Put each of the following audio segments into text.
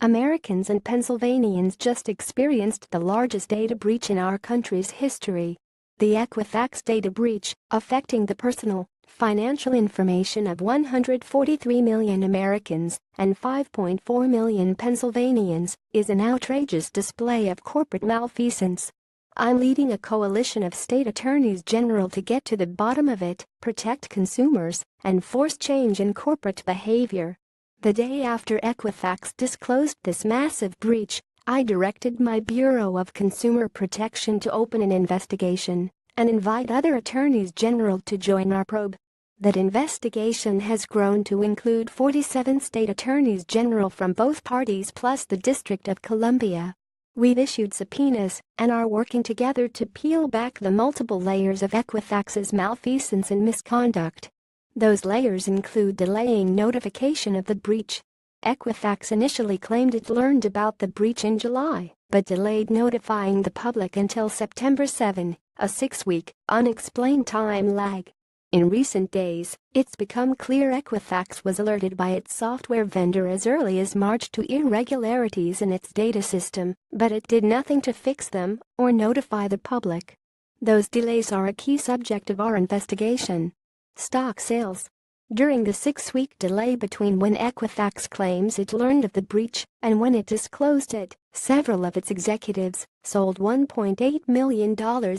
Americans and Pennsylvanians just experienced the largest data breach in our country's history. The Equifax data breach, affecting the personal, financial information of 143 million Americans and 5.4 million Pennsylvanians, is an outrageous display of corporate malfeasance. I'm leading a coalition of state attorneys general to get to the bottom of it, protect consumers, and force change in corporate behavior. The day after Equifax disclosed this massive breach, I directed my Bureau of Consumer Protection to open an investigation and invite other attorneys general to join our probe. That investigation has grown to include 47 state attorneys general from both parties plus the District of Columbia. We've issued subpoenas and are working together to peel back the multiple layers of Equifax's malfeasance and misconduct. Those layers include delaying notification of the breach. Equifax initially claimed it learned about the breach in July, but delayed notifying the public until September 7, a 6-week, unexplained time lag. In recent days, it's become clear Equifax was alerted by its software vendor as early as March to irregularities in its data system, but it did nothing to fix them or notify the public. Those delays are a key subject of our investigation. Stock sales. During the 6-week delay between when Equifax claims it learned of the breach and when it disclosed it, several of its executives sold $1.8 million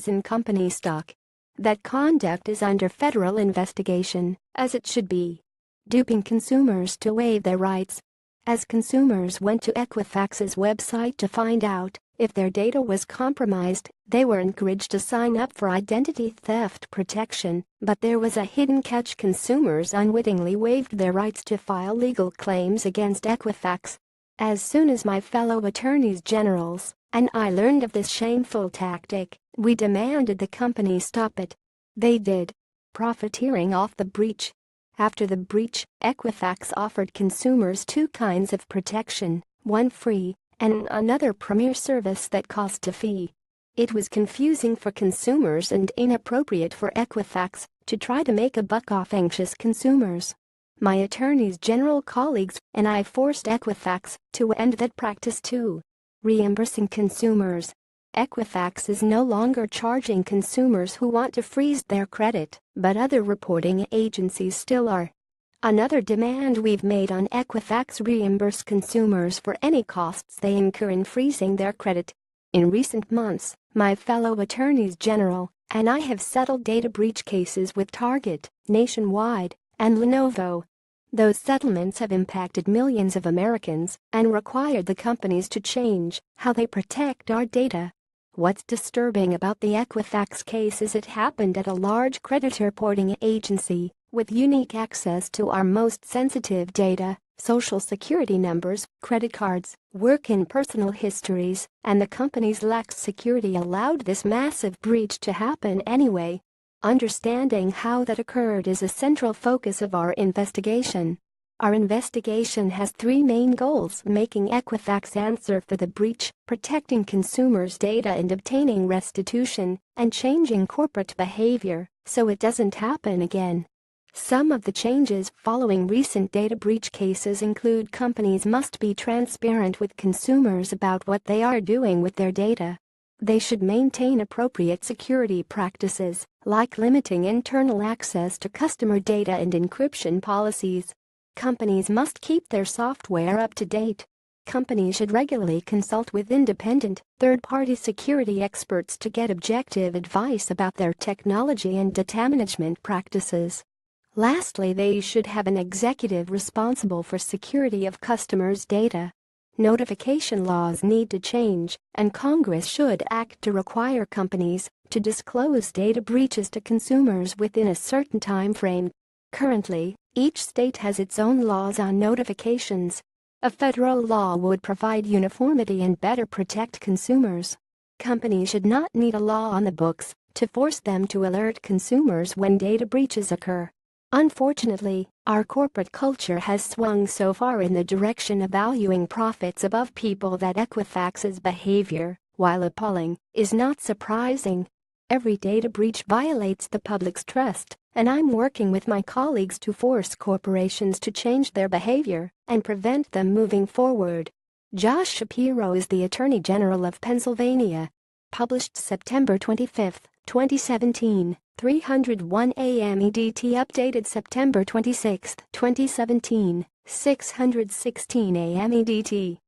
in company stock. That conduct is under federal investigation, as it should be. Duping consumers to waive their rights. As consumers went to Equifax's website to find out if their data was compromised, they were encouraged to sign up for identity theft protection, but there was a hidden catch: consumers unwittingly waived their rights to file legal claims against Equifax. As soon as my fellow attorneys generals and I learned of this shameful tactic, we demanded the company stop it. They did, profiteering off the breach. After the breach, Equifax offered consumers two kinds of protection, one free and another premier service that cost a fee. It was confusing for consumers and inappropriate for Equifax to try to make a buck off anxious consumers. My attorneys general colleagues and I forced Equifax to end that practice too. Reimbursing consumers. Equifax is no longer charging consumers who want to freeze their credit, but other reporting agencies still are. Another demand we've made on Equifax: reimburse consumers for any costs they incur in freezing their credit. In recent months, my fellow attorneys general and I have settled data breach cases with Target, Nationwide, and Lenovo. Those settlements have impacted millions of Americans and required the companies to change how they protect our data. What's disturbing about the Equifax case is it happened at a large credit reporting agency with unique access to our most sensitive data, social security numbers, credit cards, work and personal histories, and the company's lax security allowed this massive breach to happen anyway. Understanding how that occurred is a central focus of our investigation. Our investigation has three main goals: making Equifax answer for the breach, protecting consumers' data and obtaining restitution, and changing corporate behavior so it doesn't happen again. Some of the changes following recent data breach cases include: companies must be transparent with consumers about what they are doing with their data. They should maintain appropriate security practices, like limiting internal access to customer data and encryption policies. Companies must keep their software up to date. Companies should regularly consult with independent, third-party security experts to get objective advice about their technology and data management practices. Lastly, they should have an executive responsible for security of customers' data. Notification laws need to change, and Congress should act to require companies to disclose data breaches to consumers within a certain time frame. Currently, each state has its own laws on notifications. A federal law would provide uniformity and better protect consumers. Companies should not need a law on the books to force them to alert consumers when data breaches occur. Unfortunately, our corporate culture has swung so far in the direction of valuing profits above people that Equifax's behavior, while appalling, is not surprising. Every data breach violates the public's trust, and I'm working with my colleagues to force corporations to change their behavior and prevent them moving forward. Josh Shapiro is the Attorney General of Pennsylvania. Published September 25, 2017, 301 AM EDT. Updated September 26, 2017, 616 AM EDT.